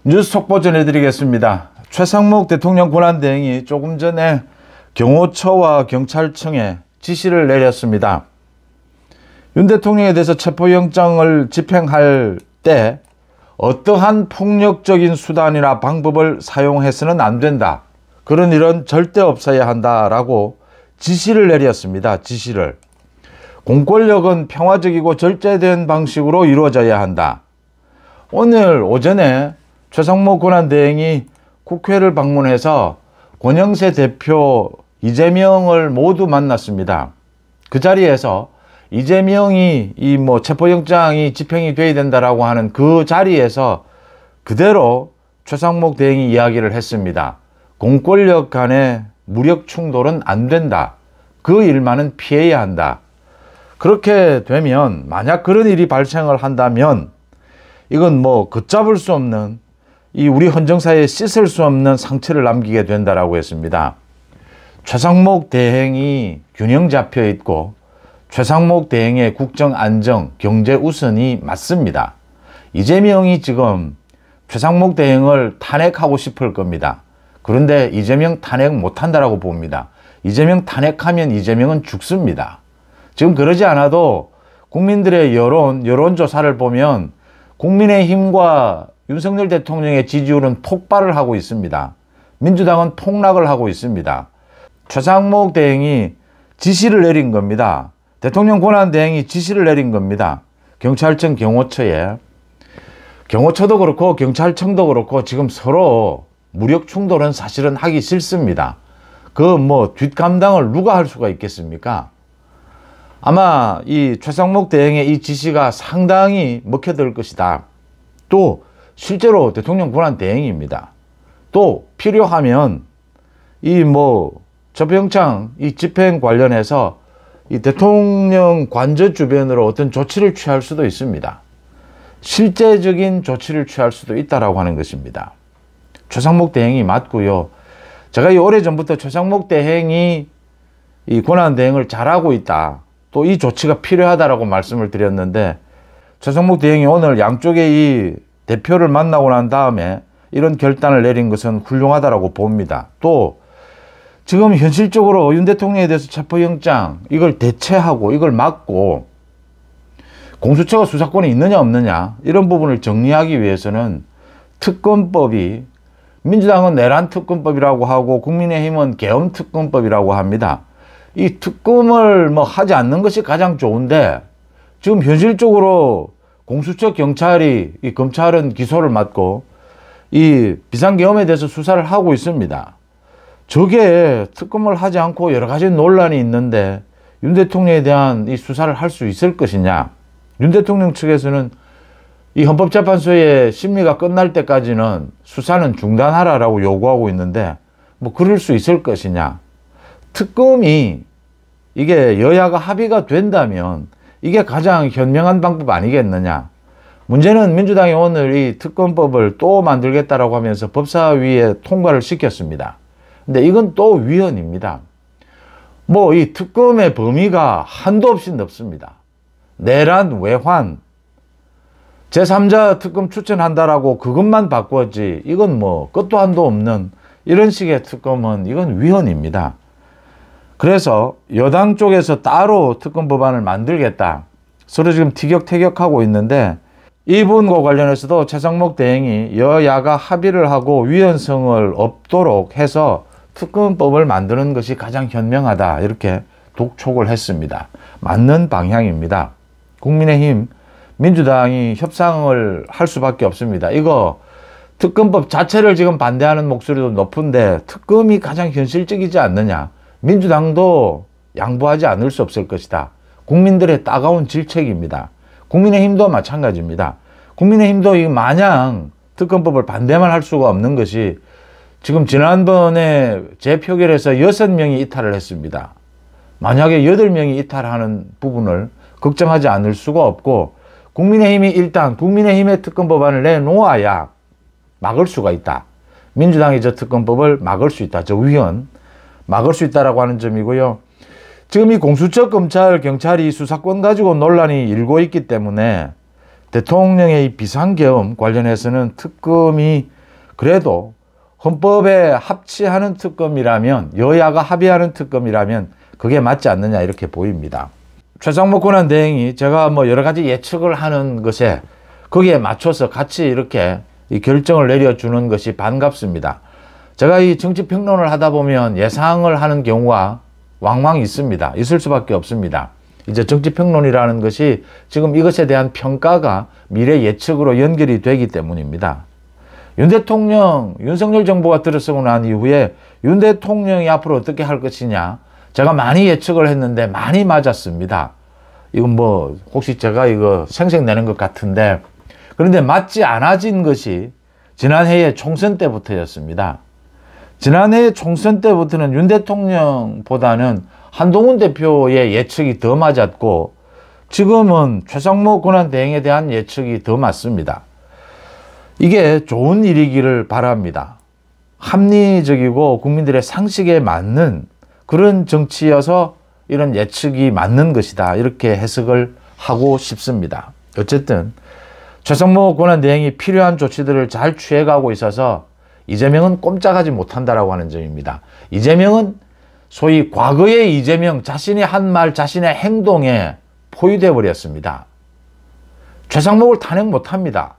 뉴스 속보 전해드리겠습니다. 최상목 대통령 권한대행이 조금 전에 경호처와 경찰청에 지시를 내렸습니다. 윤 대통령에 대해서 체포영장을 집행할 때 어떠한 폭력적인 수단이나 방법을 사용해서는 안 된다. 그런 일은 절대 없어야 한다라고 지시를 내렸습니다. 지시를. 공권력은 평화적이고 절제된 방식으로 이루어져야 한다. 오늘 오전에 최상목 권한대행이 국회를 방문해서 권영세 대표, 이재명을 모두 만났습니다. 그 자리에서 이재명이 체포영장이 집행이 돼야 된다라고 하는 그 자리에서 그대로 최상목 대행이 이야기를 했습니다. 공권력 간의 무력 충돌은 안 된다. 그 일만은 피해야 한다. 그렇게 되면 만약 그런 일이 발생을 한다면 이건 걷잡을 수 없는 우리 헌정사에 씻을 수 없는 상처를 남기게 된다라고 했습니다. 최상목 대행이 균형 잡혀 있고 최상목 대행의 국정 안정, 경제 우선이 맞습니다. 이재명이 지금 최상목 대행을 탄핵하고 싶을 겁니다. 그런데 이재명 탄핵 못한다라고 봅니다. 이재명 탄핵하면 이재명은 죽습니다. 지금 그러지 않아도 국민들의 여론조사를 보면 국민의힘과 윤석열 대통령의 지지율은 폭발을 하고 있습니다. 민주당은 폭락을 하고 있습니다. 최상목 대행이 지시를 내린 겁니다. 대통령 권한대행이 지시를 내린 겁니다. 경찰청 경호처에. 경호처도 그렇고 경찰청도 그렇고 지금 서로 무력 충돌은 사실은 하기 싫습니다. 뒷감당을 누가 할 수가 있겠습니까? 아마 이 최상목 대행의 이 지시가 상당히 먹혀들 것이다. 또 실제로 대통령 권한대행입니다. 또 필요하면 체포영장 집행 관련해서 이 대통령 관저 주변으로 어떤 조치를 취할 수도 있습니다. 실제적인 조치를 취할 수도 있다라고 하는 것입니다. 최상목 대행이 맞고요. 제가 오래전부터 최상목 대행이 이 권한대행을 잘하고 있다. 또 이 조치가 필요하다라고 말씀을 드렸는데 최상목 대행이 오늘 양쪽의 이 대표를 만나고 난 다음에 이런 결단을 내린 것은 훌륭하다라고 봅니다. 또 지금 현실적으로 윤 대통령에 대해서 체포영장 이걸 대체하고 이걸 막고 공수처가 수사권이 있느냐 없느냐 이런 부분을 정리하기 위해서는 특검법이 민주당은 내란 특검법이라고 하고 국민의힘은 계엄 특검법이라고 합니다. 이 특검을 하지 않는 것이 가장 좋은데 지금 현실적으로 공수처 경찰이 검찰은 기소를 맡고 이 비상계엄에 대해서 수사를 하고 있습니다. 저게 특검을 하지 않고 여러 가지 논란이 있는데 윤 대통령에 대한 이 수사를 할 수 있을 것이냐. 윤 대통령 측에서는 이 헌법재판소의 심리가 끝날 때까지는 수사는 중단하라라고 요구하고 있는데 그럴 수 있을 것이냐. 특검이 이게 여야가 합의가 된다면 이게 가장 현명한 방법 아니겠느냐. 문제는 민주당이 오늘 이 특검법을 또 만들겠다라고 하면서 법사위에 통과를 시켰습니다. 근데 이건 또 위헌입니다. 이 특검의 범위가 한도 없이 넓습니다. 내란, 외환, 제3자 특검 추천한다라고 그것만 바꾸었지 이건 끝도 한도 없는 이런 식의 특검은 이건 위헌입니다. 그래서 여당 쪽에서 따로 특검 법안을 만들겠다. 서로 지금 티격태격하고 있는데 이 부분과 관련해서도 최상목 대행이 여야가 합의를 하고 위헌성을 없도록 해서 특검법을 만드는 것이 가장 현명하다. 이렇게 독촉을 했습니다. 맞는 방향입니다. 국민의힘, 민주당이 협상을 할 수밖에 없습니다. 이거 특검법 자체를 지금 반대하는 목소리도 높은데 특검이 가장 현실적이지 않느냐. 민주당도 양보하지 않을 수 없을 것이다. 국민들의 따가운 질책입니다. 국민의힘도 마찬가지입니다. 국민의힘도 마냥 특검법을 반대만 할 수가 없는 것이 지금 지난번에 재표결에서 6명이 이탈을 했습니다. 만약에 8명이 이탈하는 부분을 걱정하지 않을 수가 없고 국민의힘이 일단 국민의힘의 특검법안을 내놓아야 막을 수가 있다. 민주당이 저 특검법을 막을 수 있다. 저 위헌 막을 수 있다라고 하는 점이고요. 지금 이 공수처 검찰, 경찰이 수사권 가지고 논란이 일고 있기 때문에 대통령의 비상계엄 관련해서는 특검이 그래도 헌법에 합치하는 특검이라면, 여야가 합의하는 특검이라면 그게 맞지 않느냐 이렇게 보입니다. 최상목 권한대행이 제가 뭐 여러 가지 예측을 하는 것에 거기에 맞춰서 같이 이렇게 이 결정을 내려주는 것이 반갑습니다. 제가 이 정치평론을 하다 보면 예상을 하는 경우가 왕왕 있습니다. 있을 수밖에 없습니다. 이제 정치평론이라는 것이 지금 이것에 대한 평가가 미래 예측으로 연결이 되기 때문입니다. 윤 대통령, 윤석열 정부가 들어서고 난 이후에 윤 대통령이 앞으로 어떻게 할 것이냐, 제가 많이 예측을 했는데 많이 맞았습니다. 이건 뭐 혹시 제가 이거 생색내는 것 같은데, 그런데 맞지 않아진 것이 지난해의 총선 때부터였습니다. 지난해 총선 때부터는 윤 대통령보다는 한동훈 대표의 예측이 더 맞았고, 지금은 최상목 권한대행에 대한 예측이 더 맞습니다. 이게 좋은 일이기를 바랍니다. 합리적이고 국민들의 상식에 맞는 그런 정치여서 이런 예측이 맞는 것이다, 이렇게 해석을 하고 싶습니다. 어쨌든 최상목 권한대행이 필요한 조치들을 잘 취해가고 있어서 이재명은 꼼짝하지 못한다라고 하는 점입니다. 이재명은 소위 과거의 이재명, 자신이 한 말, 자신의 행동에 포위되어 버렸습니다. 최상목을 탄핵 못합니다.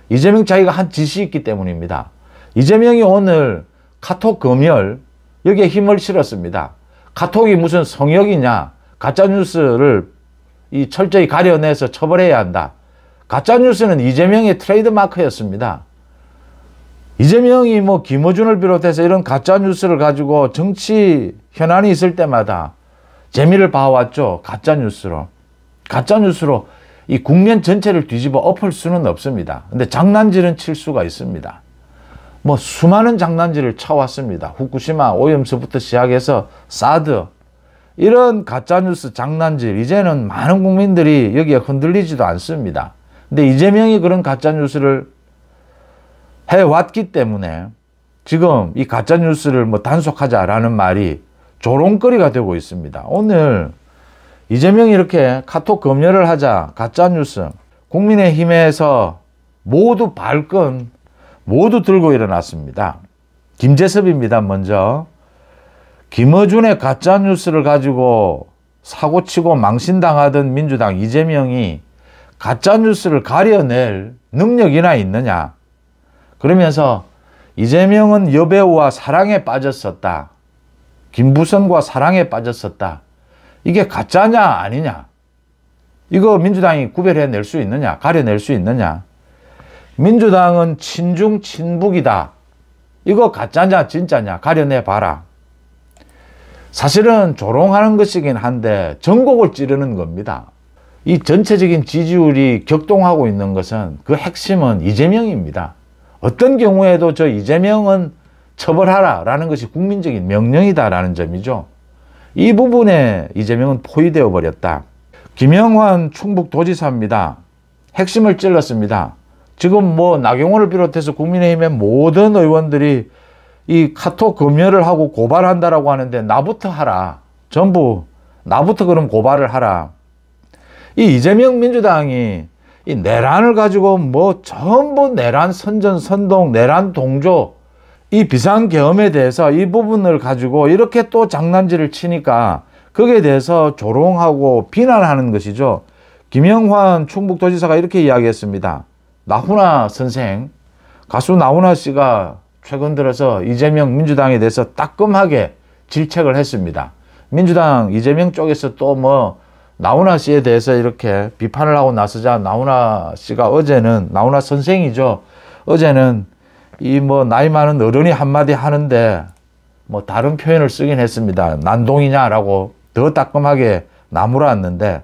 이재명 자기가 한 짓이 있기 때문입니다. 이재명이 오늘 카톡 검열, 여기에 힘을 실었습니다. 카톡이 무슨 성역이냐, 가짜뉴스를 철저히 가려내서 처벌해야 한다. 가짜뉴스는 이재명의 트레이드마크였습니다. 이재명이 뭐 김어준을 비롯해서 이런 가짜뉴스를 가지고 정치 현안이 있을 때마다 재미를 봐왔죠. 가짜뉴스로 이 국면 전체를 뒤집어 엎을 수는 없습니다. 근데 장난질은 칠 수가 있습니다. 뭐 수많은 장난질을 쳐왔습니다. 후쿠시마 오염수부터 시작해서 사드, 이런 가짜뉴스 장난질, 이제는 많은 국민들이 여기에 흔들리지도 않습니다. 근데 이재명이 그런 가짜뉴스를 해왔기 때문에 지금 이 가짜뉴스를 뭐 단속하자라는 말이 조롱거리가 되고 있습니다. 오늘 이재명이 이렇게 카톡 검열을 하자, 가짜뉴스, 국민의힘에서 모두 발끈, 모두 들고 일어났습니다. 김재섭입니다. 먼저 김어준의 가짜뉴스를 가지고 사고치고 망신당하던 민주당 이재명이 가짜뉴스를 가려낼 능력이나 있느냐, 그러면서 이재명은 여배우와 사랑에 빠졌었다, 김부선과 사랑에 빠졌었다, 이게 가짜냐 아니냐, 이거 민주당이 구별해낼 수 있느냐, 가려낼 수 있느냐, 민주당은 친중 친북이다, 이거 가짜냐 진짜냐 가려내봐라. 사실은 조롱하는 것이긴 한데 전곡을 찌르는 겁니다. 이 전체적인 지지율이 격동하고 있는 것은, 그 핵심은 이재명입니다. 어떤 경우에도 저 이재명은 처벌하라 라는 것이 국민적인 명령이다 라는 점이죠. 이 부분에 이재명은 포위되어 버렸다. 김영환 충북도지사입니다. 핵심을 찔렀습니다. 지금 뭐 나경원을 비롯해서 국민의힘의 모든 의원들이 이 카톡 검열을 하고 고발한다라고 하는데 나부터 하라. 전부 나부터 그럼 고발을 하라. 이 이재명 민주당이 이 내란을 가지고 뭐 전부 내란 선전 선동, 내란 동조, 이 비상계엄에 대해서 이 부분을 가지고 이렇게 또 장난질을 치니까 거기에 대해서 조롱하고 비난하는 것이죠. 김영환 충북도지사가 이렇게 이야기했습니다. 나훈아 선생, 가수 나훈아 씨가 최근 들어서 이재명 민주당에 대해서 따끔하게 질책을 했습니다. 민주당 이재명 쪽에서 또 뭐 나훈아 씨에 대해서 이렇게 비판을 하고 나서자 나훈아 씨가 어제는, 나훈아 선생이죠, 어제는 이 뭐 나이 많은 어른이 한마디 하는데 뭐 다른 표현을 쓰긴 했습니다. 난동이냐라고 더 따끔하게 나무랐는데,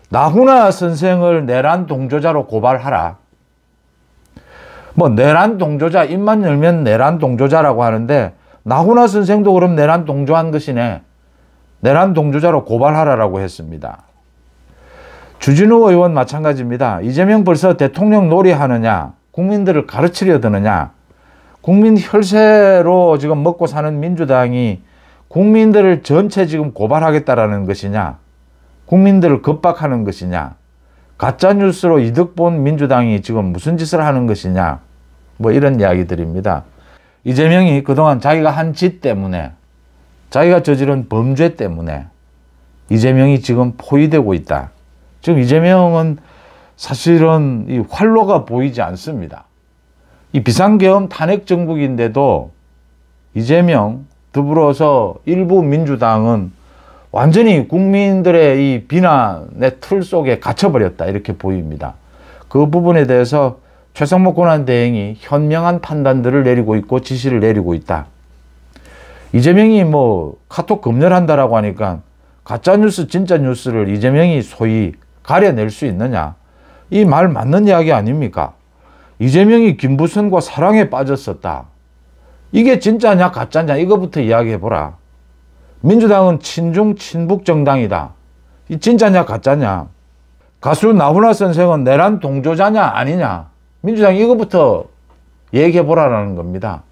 나훈아 선생을 내란 동조자로 고발하라. 뭐 내란 동조자, 입만 열면 내란 동조자라고 하는데 나훈아 선생도 그럼 내란 동조한 것이네, 내란 동조자로 고발하라라고 했습니다. 주진우 의원 마찬가지입니다. 이재명 벌써 대통령 놀이하느냐, 국민들을 가르치려 드느냐, 국민 혈세로 지금 먹고 사는 민주당이 국민들을 전체 지금 고발하겠다라는 것이냐, 국민들을 겁박하는 것이냐, 가짜뉴스로 이득 본 민주당이 지금 무슨 짓을 하는 것이냐, 뭐 이런 이야기들입니다. 이재명이 그동안 자기가 한 짓 때문에, 자기가 저지른 범죄 때문에 이재명이 지금 포위되고 있다. 지금 이재명은 사실은 이 활로가 보이지 않습니다. 이 비상계엄 탄핵 정국인데도 이재명, 더불어서 일부 민주당은 완전히 국민들의 이 비난의 틀 속에 갇혀버렸다, 이렇게 보입니다. 그 부분에 대해서 최상목 권한대행이 현명한 판단들을 내리고 있고 지시를 내리고 있다. 이재명이 뭐 카톡 검열한다라고 하니까 가짜뉴스 진짜 뉴스를 이재명이 소위 가려낼 수 있느냐, 이 말 맞는 이야기 아닙니까? 이재명이 김부선과 사랑에 빠졌었다. 이게 진짜냐 가짜냐 이거부터 이야기해보라. 민주당은 친중 친북 정당이다. 이 진짜냐 가짜냐. 가수 나훈아 선생은 내란 동조자냐 아니냐. 민주당 이거부터 얘기해보라라는 겁니다.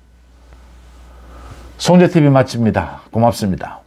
송재TV 마칩니다. 고맙습니다.